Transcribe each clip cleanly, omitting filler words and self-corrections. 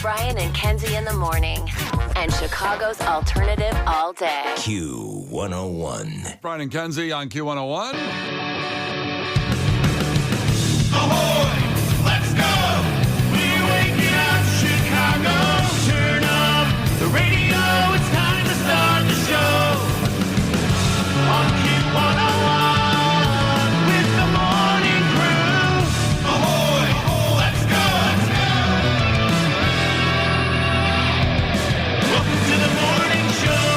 Brian and Kenzie in the morning. And Chicago's alternative all day. Q101. Brian and Kenzie on Q101. Ahoy! Let's go! We're waking up Chicago. Turn up the radio. It's time to start the show. On Q101 with the morning crew. Ahoy! Let's go! Welcome to the morning show.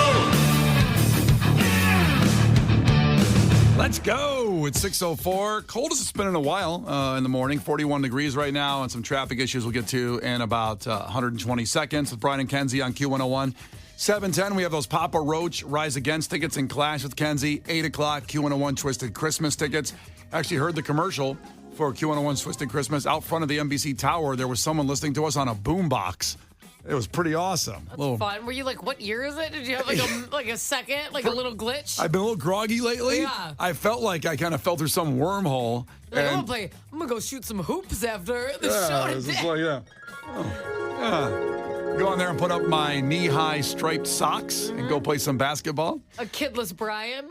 Let's go. It's 6:04. Coldest it's been in a while in the morning. 41 degrees right now, and some traffic issues we'll get to in about 120 seconds with Brian and Kenzie on Q101. 7:10, we have those Papa Roach Rise Against tickets in Clash with Kenzie. 8 o'clock, Q101 Twisted Christmas tickets. Actually heard the commercial for Q101's Twisted Christmas out front of the NBC Tower. There was someone listening to us on a boombox. It was pretty awesome. That's fun. Were you like, what year is it? Did you have like a second, like a little glitch? I've been a little groggy lately. Yeah. I felt like I kind of fell through some wormhole. Like, I'm gonna go shoot some hoops after the show It's just today. like, Go on there and put up my knee-high striped socks and go play some basketball. A kidless Brian.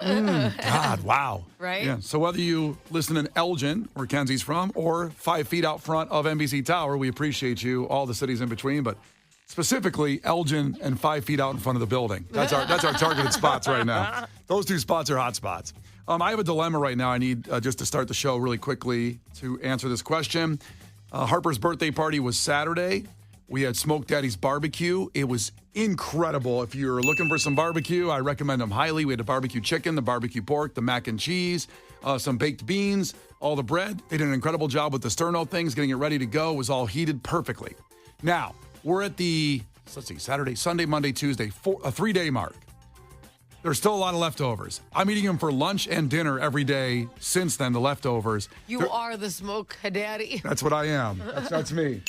God, wow. Right? Yeah. So whether you listen in Elgin, where Kenzie's from, or 5 feet out front of NBC Tower, we appreciate you, all the cities in between, but specifically Elgin and 5 feet out in front of the building. That's our targeted spots right now. Those two spots are hot spots. I have a dilemma right now. I need just to start the show really quickly to answer this question. Harper's birthday party was Saturday. We had Smoke Daddy's barbecue. It was incredible. If you're looking for some barbecue, I recommend them highly. We had the barbecue chicken, the barbecue pork, the mac and cheese, some baked beans, all the bread. They did an incredible job with the sterno things, getting it ready to go. It was all heated perfectly. Now, we're at the, Saturday, Sunday, Monday, Tuesday, a 3-day mark. There's still a lot of leftovers. I'm eating them for lunch and dinner every day since then, the leftovers. You are the Smoke Daddy. That's what I am. That's me.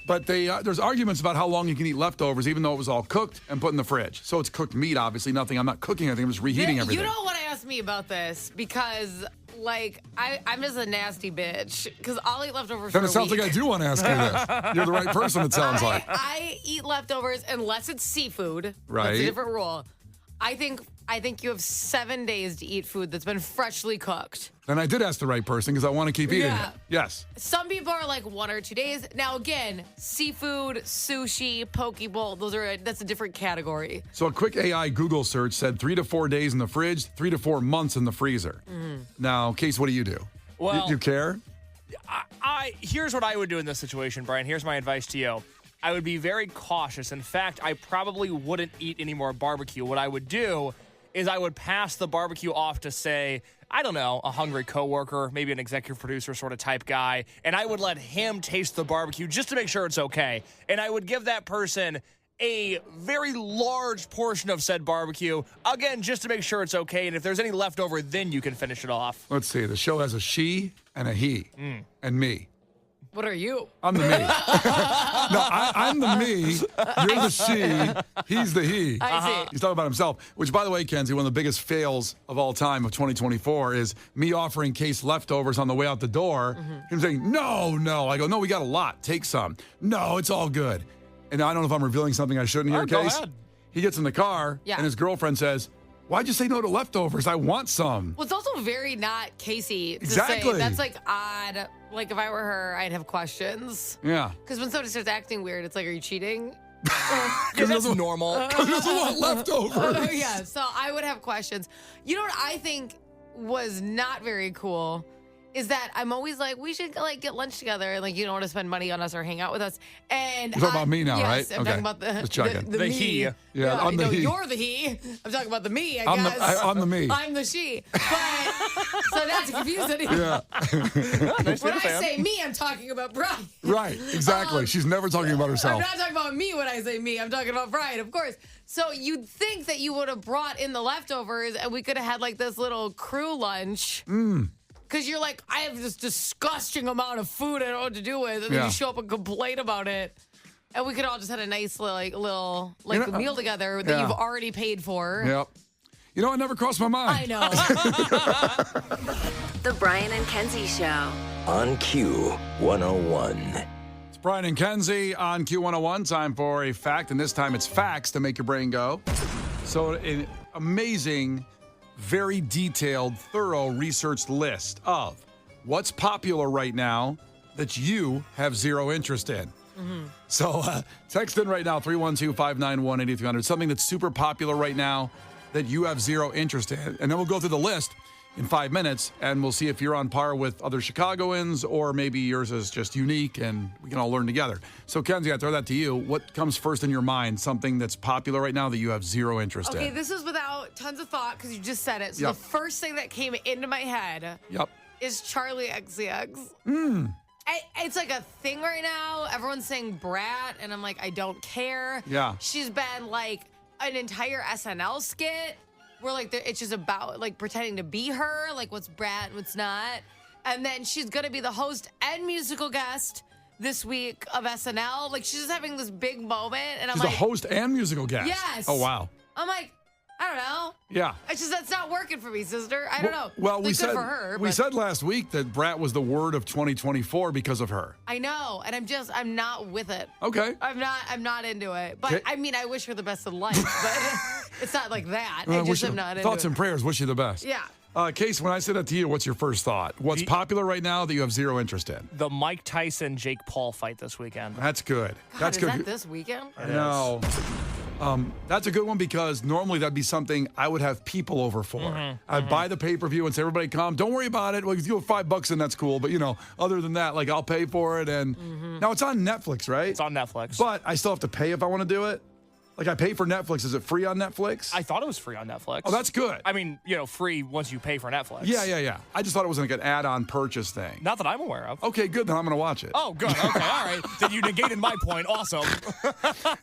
But there's arguments about how long you can eat leftovers, even though it was all cooked and put in the fridge. So it's cooked meat, obviously. Nothing. I'm not cooking anything. I'm just reheating everything. You don't want to ask me about this because, I'm just a nasty bitch because I'll eat leftovers Then for it sounds a week. like I do want to ask you this. You're the right person, it sounds like. I eat leftovers unless it's seafood. Right. That's a different rule. I think you have 7 days to eat food that's been freshly cooked. Then I did ask the right person because I want to keep eating it. Yes. Some people are like 1 or 2 days. Now, again, seafood, sushi, poke bowl, that's a different category. So a quick AI Google search said 3 to 4 days in the fridge, 3 to 4 months in the freezer. Now, Case, what do you do? Well, you care? Here's what I would do in this situation, Brian. Here's my advice to you. I would be very cautious. In fact, I probably wouldn't eat any more barbecue. What I would do is I would pass the barbecue off to, say, I don't know, a hungry coworker, maybe an executive producer sort of type guy, and I would let him taste the barbecue just to make sure it's okay. And I would give that person a very large portion of said barbecue, again, just to make sure it's okay. And if there's any left over, then you can finish it off. Let's see. The show has a she and a he and me. What are you? I'm the me. No, I'm the me. You're the she. He's the he. I see. He's talking about himself, which, by the way, Kenzie, one of the biggest fails of all time of 2024 is me offering Case leftovers on the way out the door. Him saying, no. I go, no, we got a lot. Take some. No, it's all good. And I don't know if I'm revealing something I shouldn't here, Go Case. ahead. He gets in the car, and his girlfriend says, why'd you say no to leftovers? I want some. Well, it's also very not Casey to Exactly. say. That's like odd. Like if I were her, I'd have questions. Yeah. Because when somebody starts acting weird, it's like, are you cheating? Because that's normal. Because he doesn't want leftovers. Yeah, so I would have questions. You know what I think was not very cool is that I'm always like, we should like get lunch together, and like you don't want to spend money on us or hang out with us. And You're talking about me now, yes, right? I'm Okay. talking about Just checking. the The me. he. Yeah, I'm the no, he. You're the he. I'm talking about the me. I I'm guess I'm the me. I'm the she. But so that's confusing. Yeah. When I say me, I'm talking about Brian. Right, exactly. She's never talking about I'm herself. not talking about me when I say me. I'm talking about Brian, of course. So you'd think that you would have brought in the leftovers and we could have had like this little crew lunch. Because you're like, I have this disgusting amount of food I don't know what to do with. And then Yeah. you show up and complain about it. And we could all just had a nice little meal together that Yeah. you've already paid for. Yep. You know, it never crossed my mind. I know. The Brian and Kenzie Show. On Q101. Brian and Kenzie on Q101. Time for a fact, and this time it's facts to make your brain go. So an amazing, very detailed, thorough researched list of what's popular right now that you have zero interest in. So text in right now, 312-591-8300. Something that's super popular right now that you have zero interest in. And then we'll go through the list in 5 minutes, and we'll see if you're on par with other Chicagoans or maybe yours is just unique, and we can all learn together. So, Kenzie, I throw that to you. What comes first in your mind, something that's popular right now that you have zero interest Okay, in? this is without tons of thought because you just said it. So Yep. the first thing that came into my head Yep. is Charlie XCX. It's like a thing right now. Everyone's saying brat, and I'm like, I don't care. Yeah. She's been like an entire SNL skit where like it's just about like pretending to be her, like what's brat and what's not. And then she's gonna be the host and musical guest this week of SNL. Like she's just having this big moment, and I'm She's like, a host and musical guest. Yes. Oh, wow. I'm like, I don't know. Yeah. It's just that's not working for me, sister. I don't know. Well, Like, we good said for her. we but said last week that brat was the word of 2024 because of her. I know, and I'm not with it. Okay. I'm not into it. But Okay. I mean, I wish her the best of life, but it's not like that. I Wish just you- am not into thoughts it. and prayers. Wish you the best. Yeah. Case, when I say that to you, what's your first thought? What's popular right now that you have zero interest in? The Mike Tyson Jake Paul fight this weekend. That's good. God, That's is good. that this weekend? No. That's a good one because normally that'd be something I would have people over for. I'd buy the pay-per-view and say, everybody come. Don't worry about it. Well, you go $5 and that's cool. But, other than that, like I'll pay for it. And now it's on Netflix, right? It's on Netflix. But I still have to pay if I want to do it. Like I pay for Netflix. Is it free on Netflix? I thought it was free on Netflix. Oh, that's good. I mean, free once you pay for Netflix. Yeah. I just thought it was like an add-on purchase thing. Not that I'm aware of. Okay, good. Then I'm going to watch it. Oh, good. Okay, all right. Then you negated my point. Awesome.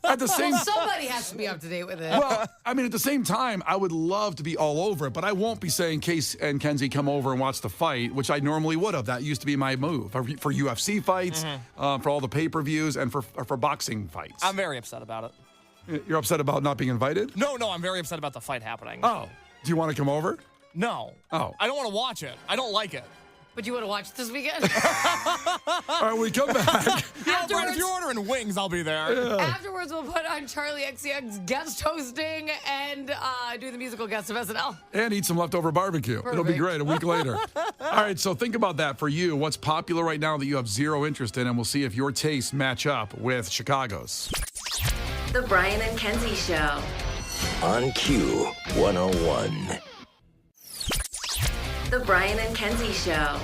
At the same Well, somebody has to be up to date with it. Well, I mean, at the same time, I would love to be all over it, but I won't be saying Case and Kenzie come over and watch the fight, which I normally would have. That used to be my move for UFC fights, for all the pay-per-views, and for boxing fights. I'm very upset about it. You're upset about not being invited? No, I'm very upset about the fight happening. Oh, do you want to come over? No. Oh. I don't want to watch it. I don't like it. But you want to watch this weekend? All right, we come back. Brian, if you're ordering wings, I'll be there. Afterwards, we'll put on Charlie XCX guest hosting and do the musical guest of SNL. And eat some leftover barbecue. It'll be Perfect. great a week later. All right, so think about that for you. What's popular right now that you have zero interest in, and we'll see if your tastes match up with Chicago's. The Brian and Kenzie Show. On Q101. The Brian and Kenzie Show.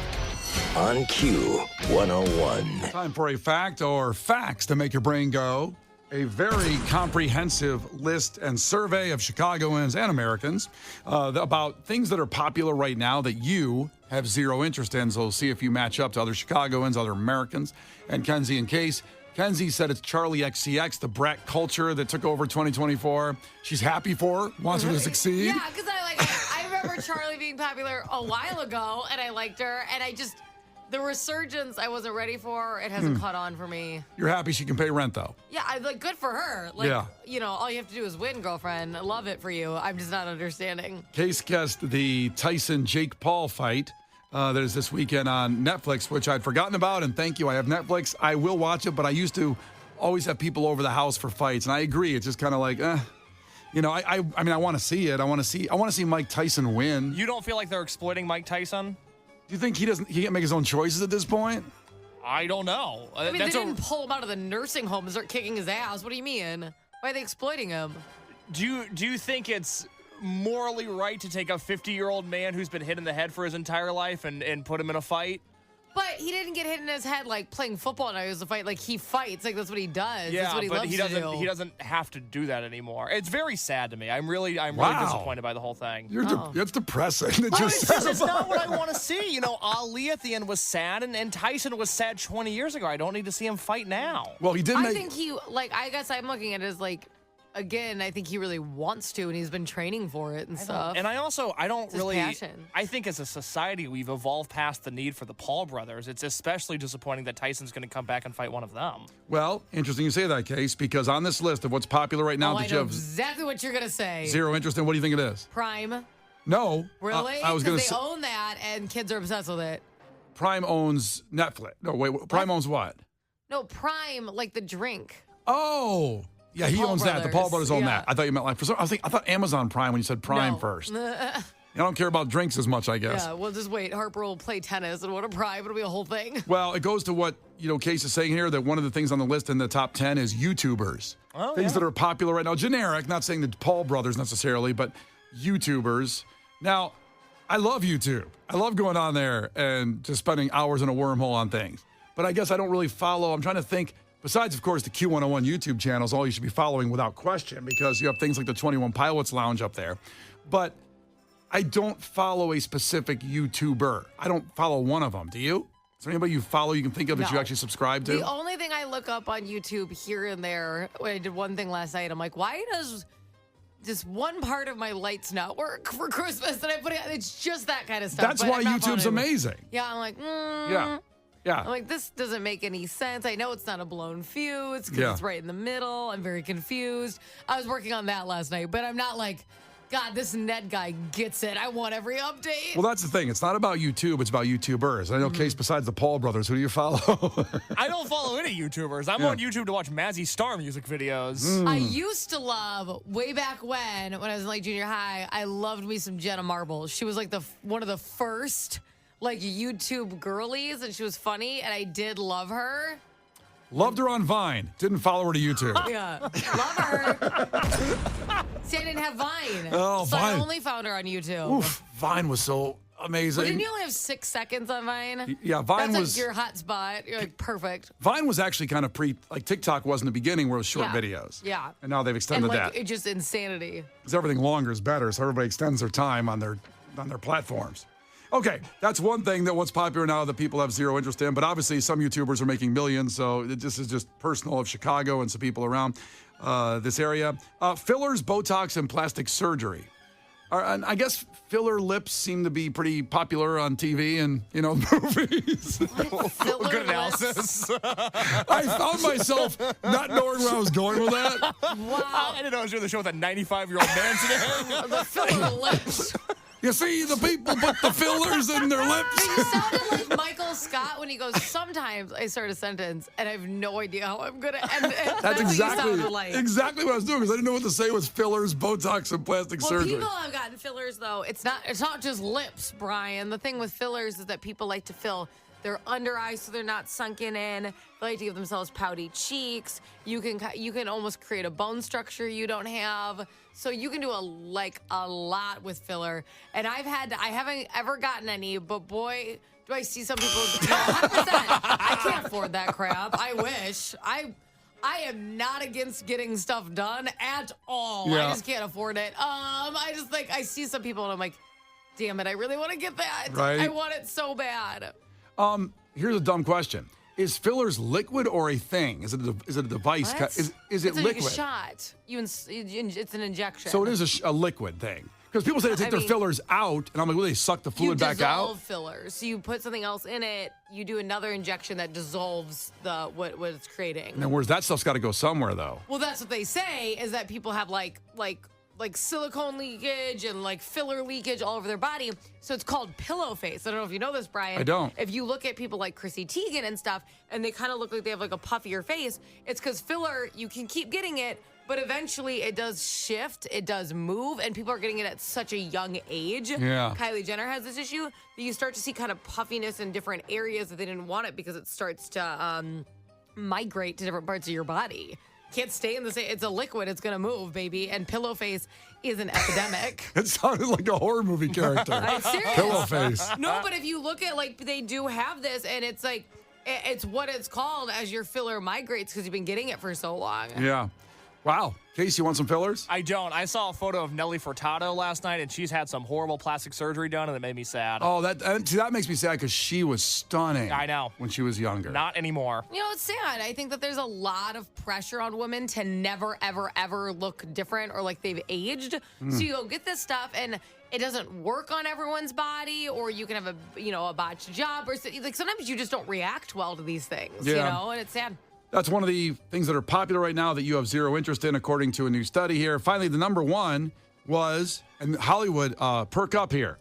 On Q101. Time for a fact or facts to make your brain go. A very comprehensive list and survey of Chicagoans and Americans about things that are popular right now that you have zero interest in. So we'll see if you match up to other Chicagoans, other Americans, and Kenzie in Case. Kenzie said it's Charlie XCX, the brat culture that took over 2024. She's happy for her, wants her to succeed. Yeah, because I remember Charlie being popular a while ago, and I liked her, and the resurgence I wasn't ready for. It hasn't caught on for me. You're happy she can pay rent, though. Yeah, I'm like, good for her. Like, Yeah. all you have to do is win, girlfriend. I love it for you. I'm just not understanding. Case guessed the Tyson-Jake Paul fight that is this weekend on Netflix, which I'd forgotten about, and thank you. I have Netflix. I will watch it, but I used to always have people over the house for fights, and I agree. It's just kind of like, I mean, I want to see it. I want to see Mike Tyson win. You don't feel like they're exploiting Mike Tyson? Do you think he can't make his own choices at this point? I don't know. I mean, they didn't pull him out of the nursing home and start kicking his ass. What do you mean? Why are they exploiting him? Do you think it's morally right to take a 50-year-old man who's been hit in the head for his entire life and put him in a fight? But he didn't get hit in his head like playing football and it was a fight. Like he fights. Like that's what he does. Yeah, that's what he but loves he to doesn't. do. He doesn't have to do that anymore. It's very sad to me. I'm really Wow. disappointed by the whole thing. That's depressing. It Well, just it's says it's about not what I want to see. Ali at the end was sad, and Tyson was sad 20 years ago. I don't need to see him fight now. Well, he did I make. think I guess I'm looking at it as like, again, I think he really wants to, and he's been training for it and stuff. And I don't his really. passion. I think as a society, we've evolved past the need for the Paul brothers. It's especially disappointing that Tyson's going to come back and fight one of them. Well, interesting you say that, Case, because on this list of what's popular right now I that you know have exactly what you're gonna say. zero interest in, what do you think it is? Prime. No. Really? I was going to Because they own that, and kids are obsessed with it. Prime owns Netflix. No, wait. Prime owns what? No, Prime, like the drink. Oh, yeah, he Paul owns that. The Paul Brothers, brothers own yeah. that. I thought you meant like, I thought Amazon Prime when you said Prime No. first. I don't care about drinks as much, I guess. Yeah, we'll just wait. Harper will play tennis and what a Prime. It'll be a whole thing. Well, it goes to what, Case is saying here, that one of the things on the list in the top 10 is YouTubers. Things that are popular right now. Generic, not saying the Paul brothers necessarily, but YouTubers. Now, I love YouTube. I love going on there and just spending hours in a wormhole on things. But I guess I don't really follow. I'm trying to think, besides, of course, the Q101 YouTube channel is all you should be following without question, because you have things like the 21 Pilots Lounge up there. But I don't follow a specific YouTuber. I don't follow one of them. Do you? Is there anybody you follow you can think of that you No. actually subscribe to? The only thing I look up on YouTube here and there, when I did one thing last night, I'm like, why does just one part of my lights not work for Christmas? And I put it, it's just that kind of stuff. That's but why I'm not YouTube's following it. amazing. Yeah, I'm like, Yeah. Yeah. I'm like, this doesn't make any sense. I know it's not a blown fuse because Yeah. it's right in the middle. I'm very confused. I was working on that last night, but I'm not like, God, this Ned guy gets it. I want every update. Well, that's the thing. It's not about YouTube. It's about YouTubers. I know, Case, besides the Paul brothers, who do you follow? I don't follow any YouTubers. I'm on YouTube to watch Mazzy Star music videos. I used to love, way back when I was in like junior high, I loved me some Jenna Marbles. She was like one of the first like YouTube girlies, and she was funny, and I did love her. Loved her on Vine. Didn't follow her to YouTube. Yeah, love her. See, I didn't have Vine. Oh, so Vine. I only found her on YouTube. Oof. Vine was so amazing. But didn't you only have 6 seconds on Vine? Yeah, Vine That's was. like your hot spot. You're like, perfect. Vine was actually kind of like TikTok was in the beginning, where it was short Yeah. videos. Yeah. And now they've And extended like, that. it's just insanity. Because everything longer is better, so everybody extends their time on their platforms. Okay, that's one thing that what's popular now that people have zero interest in, but obviously some YouTubers are making millions, so this is just personal of Chicago and some people around this area. Fillers, Botox, and plastic surgery. And I guess filler lips seem to be pretty popular on TV and, movies. Filler Good lips. analysis. I found myself not knowing where I was going with that. Wow. I didn't know I was doing the show with a 95-year-old man today. The filler lips. You see, the people put the fillers in their lips. You sounded like Michael Scott when he goes, sometimes I start a sentence and I have no idea how I'm going to end it. That's what you exactly sounded like. what I was doing, because I didn't know what to say with fillers, Botox, and plastic Well, surgery. people have gotten fillers, though. It's not just lips, Brian. The thing with fillers is that people like to fill their under eyes so they're not sunken in. They like to give themselves pouty cheeks. You can almost create a bone structure you don't have. So you can do a lot with filler. And I haven't ever gotten any, but boy, do I see some people. 100%. I can't afford that crap. I wish. I am not against getting stuff done at all. Yeah. I just can't afford it. I see some people and I'm like, damn it, I really want to get that. Right. I want it so bad. Here's a dumb question. Is fillers liquid or a thing? Is it a device? What? Is it It's like liquid? a shot. It's an injection. So it is a liquid thing. Because people say they take their fillers out, and I'm like, well, they suck the fluid back out? dissolve fillers. So you put something else in it, you do another injection that dissolves what it's creating. And then where's that stuff's got to go somewhere, though? Well, that's what they say, is that people have like silicone leakage and like filler leakage all over their body. So it's called pillow face. I don't know if you know this, Brian. I don't. If you look at people like Chrissy Teigen and stuff, and they kind of look like they have like a puffier face, it's because filler, you can keep getting it, but eventually it does shift, it does move, and people are getting it at such a young age. Yeah. Kylie Jenner has this issue that you start to see kind of puffiness in different areas that they didn't want it because it starts to migrate to different parts of your body. Can't stay in the same. It's a liquid. It's gonna move, baby. And pillow face is an epidemic. It sounded like a horror movie character. I'm serious. Pillow face. No, but if you look at they do have this, and it's like it's what it's called as your filler migrates because you've been getting it for so long. Yeah. Wow. Casey, you want some fillers? I don't. I saw a photo of Nelly Furtado last night, and she's had some horrible plastic surgery done, and it made me sad. Oh, that makes me sad because she was stunning. I know. When she was younger. Not anymore. You know, it's sad. I think that there's a lot of pressure on women to never, ever, ever look different or like they've aged. So you go get this stuff, and it doesn't work on everyone's body, or you can have a botched job, or sometimes you just don't react well to these things. Yeah. And it's sad. That's one of the things that are popular right now that you have zero interest in, according to a new study here. Finally, the number one was, and Hollywood, perk up here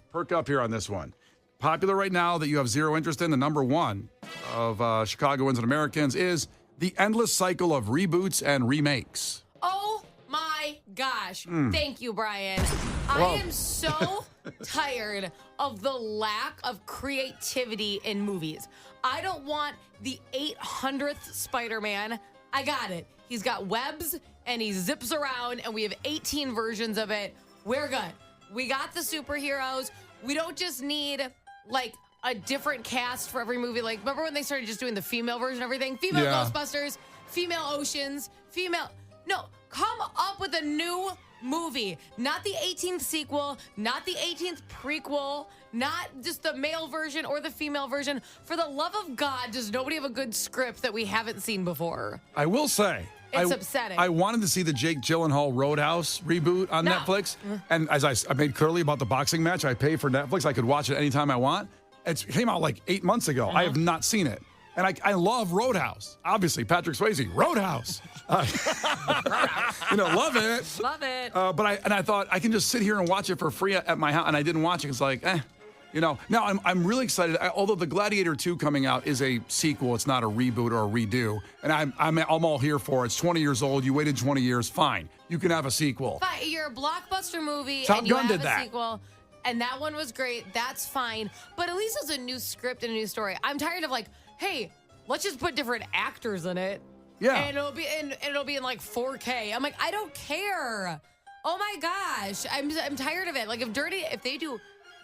on this one. popular right now that you have zero interest in, the number one of Chicagoans and Americans, is the endless cycle of reboots and remakes. Oh my gosh. Thank you, Brian. Well. I am so tired of the lack of creativity in movies. I don't want the 800th Spider-Man. I got it. He's got webs and he zips around and we have 18 versions of it. We're good. We got the superheroes. We don't just need like a different cast for every movie. Like, remember when they started just doing the female version of everything? Female Ghostbusters, female Oceans, female... No, come up with a new movie. Not the 18th sequel, not the 18th prequel, not just the male version or the female version. For the love of God, does nobody have a good script that we haven't seen before? I will say... It's upsetting. I wanted to see the Jake Gyllenhaal Roadhouse reboot on Netflix. And as I made clearly about the boxing match, I pay for Netflix. I could watch it anytime I want. It came out like 8 months ago. I have not seen it. And I love Roadhouse. Obviously, Patrick Swayze, Roadhouse. Love it. Love it. But I thought I can just sit here and watch it for free at my house. And I didn't watch it. It's like, Now I'm really excited. Although the Gladiator 2 coming out is a sequel, it's not a reboot or a redo. And I'm all here for it. It's 20 years old. You waited 20 years. Fine. You can have a sequel. Fine. You're a blockbuster movie Top and you Gun have did a that. sequel. And that one was great. That's fine. But at least it's a new script and a new story. I'm tired of like, hey, let's just put different actors in it. Yeah. And it'll be in like 4K. I'm like, I don't care. Oh my gosh. I'm tired of it. Like if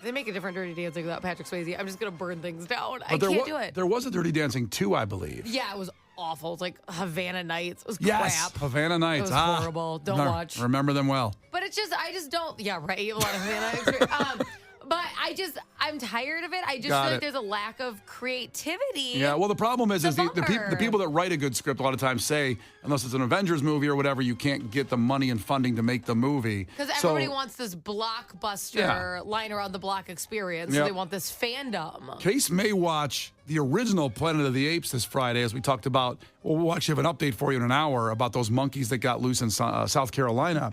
they make a different Dirty Dancing without Patrick Swayze, I'm just gonna burn things down. I can't do it. There was a Dirty Dancing 2, I believe. Yeah, it was awful. It's like Havana Nights. It was Yes, crap. Havana Nights. It was horrible. Don't watch. Remember them well. But it's just, I just don't. Yeah, right. You have a lot of Havana Nights. But I'm tired of it. I just feel like there's a lack of creativity. Yeah, well, the problem is the bummer. people that write a good script a lot of times say, unless it's an Avengers movie or whatever, you can't get the money and funding to make the movie. Because everybody wants this blockbuster line around the block experience. So they want this fandom. Case may watch the original Planet of the Apes this Friday, as we talked about. Well, we'll actually have an update for you in an hour about those monkeys that got loose in South Carolina.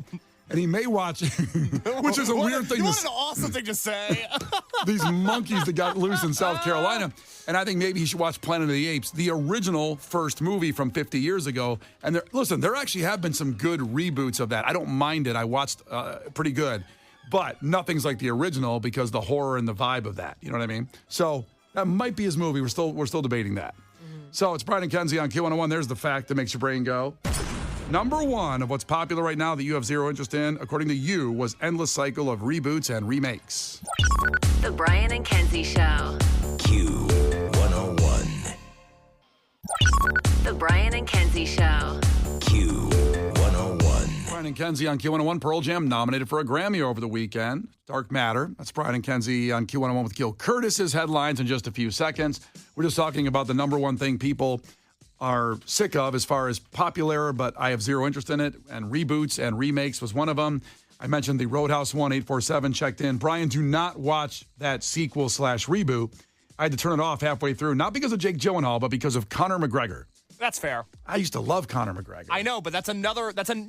And he may watch, which is a weird thing. What an awesome thing to say. These monkeys that got loose in South Carolina. And I think maybe he should watch Planet of the Apes, the original first movie from 50 years ago. And there actually have been some good reboots of that. I don't mind it. I watched pretty good. But nothing's like the original because the horror and the vibe of that. You know what I mean? So that might be his movie. We're still debating that. So it's Brian and Kenzie on Q101. There's the fact that makes your brain go. Number one of what's popular right now that you have zero interest in, according to you, was endless cycle of reboots and remakes. The Brian and Kenzie Show. Q101. The Brian and Kenzie Show. Q101. Brian and Kenzie on Q101. Pearl Jam nominated for a Grammy over the weekend. Dark Matter. That's Brian and Kenzie on Q101 with Gil Curtis's headlines in just a few seconds. We're just talking about the number one thing people are sick of as far as popular, but I have zero interest in it. And reboots and remakes was one of them. I mentioned the Roadhouse 847 checked in. Brian, do not watch that sequel/reboot. I had to turn it off halfway through, not because of Jake Gyllenhaal, but because of Conor McGregor. That's fair. I used to love Conor McGregor. I know, but you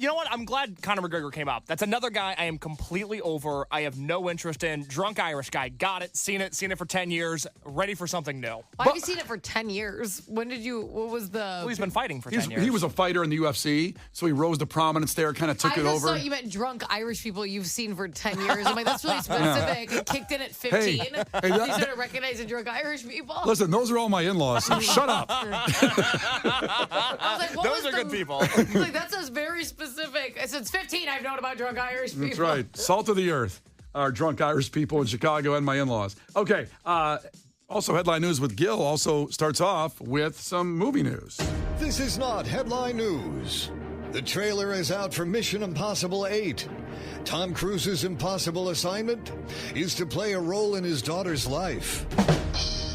know what? I'm glad Conor McGregor came up. That's another guy I am completely over. I have no interest in. Drunk Irish guy. Got it. Seen it for 10 years. Ready for something new. Why have you seen it for 10 years? What was the... Well, he's been fighting for 10 years. He was a fighter in the UFC, so he rose to prominence there, kind of took it over. I just thought you meant drunk Irish people you've seen for 10 years. I'm like, that's really specific. It kicked in at 15. You started recognizing drunk Irish people. Listen, those are all my in-laws, so shut up. I was like, those are good people. Like, that sounds very specific. Since 15, I've known about drunk Irish people. That's right. Salt of the earth are drunk Irish people in Chicago and my in-laws. Okay. Also, headline news with Gil also starts off with some movie news. This is not headline news. The trailer is out for Mission Impossible 8. Tom Cruise's impossible assignment is to play a role in his daughter's life.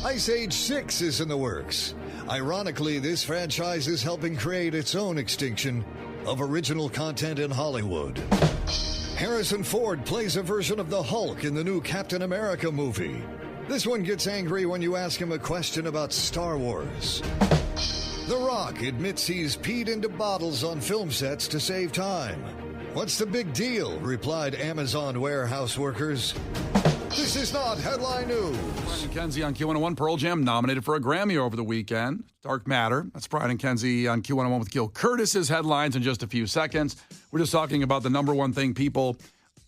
Ice Age 6 is in the works. Ironically, this franchise is helping create its own extinction of original content in Hollywood. Harrison Ford plays a version of the Hulk in the new Captain America movie. This one gets angry when you ask him a question about Star Wars. The Rock admits he's peed into bottles on film sets to save time. What's the big deal? Replied Amazon warehouse workers. This is not headline news. Brian and Kenzie on Q101. Pearl Jam nominated for a Grammy over the weekend. Dark Matter. That's Brian and Kenzie on Q101 with Gil Curtis's headlines in just a few seconds. We're just talking about the number one thing people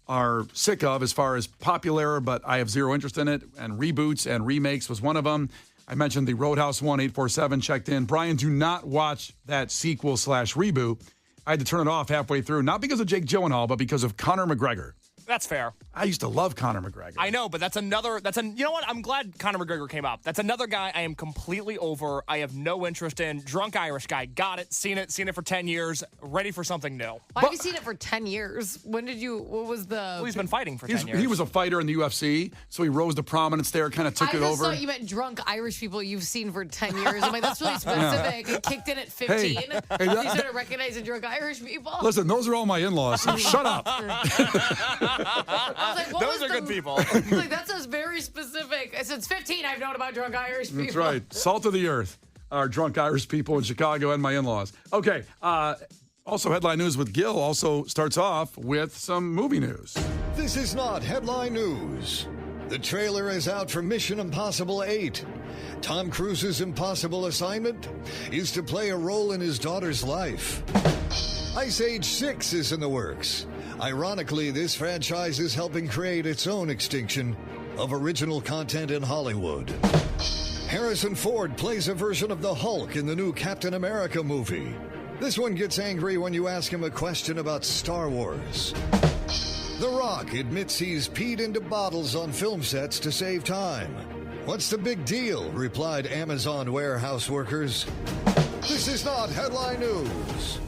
are sick of as far as popular, but I have zero interest in it. And reboots and remakes was one of them. I mentioned the Roadhouse 1847 checked in. Brian, do not watch that sequel/reboot. I had to turn it off halfway through, not because of Jake Gyllenhaal, but because of Conor McGregor. That's fair. I used to love Conor McGregor. I know, but you know what? I'm glad Conor McGregor came up. That's another guy I am completely over. I have no interest in. Drunk Irish guy. Got it. Seen it for 10 years. Ready for something new. Why have you seen it for 10 years? What was the... Well, he's been fighting for 10 years. He was a fighter in the UFC, so he rose to prominence there, kind of took it over. I just thought you meant drunk Irish people you've seen for 10 years. I'm like, that's really specific. It kicked in at 15. You started recognizing drunk Irish people. Listen, those are all my in-laws, so shut up. I was like, those are good people. Like, that sounds very specific. Since 15, I've known about drunk Irish people. That's right. Salt of the earth are drunk Irish people in Chicago and my in-laws. Okay. Also, headline news with Gil also starts off with some movie news. This is not headline news. The trailer is out for Mission Impossible 8. Tom Cruise's impossible assignment is to play a role in his daughter's life. Ice Age 6 is in the works. Ironically, this franchise is helping create its own extinction of original content in Hollywood. Harrison Ford plays a version of the Hulk in the new Captain America movie. This one gets angry when you ask him a question about Star Wars. The Rock admits he's peed into bottles on film sets to save time. What's the big deal? Replied Amazon warehouse workers. This is not headline news.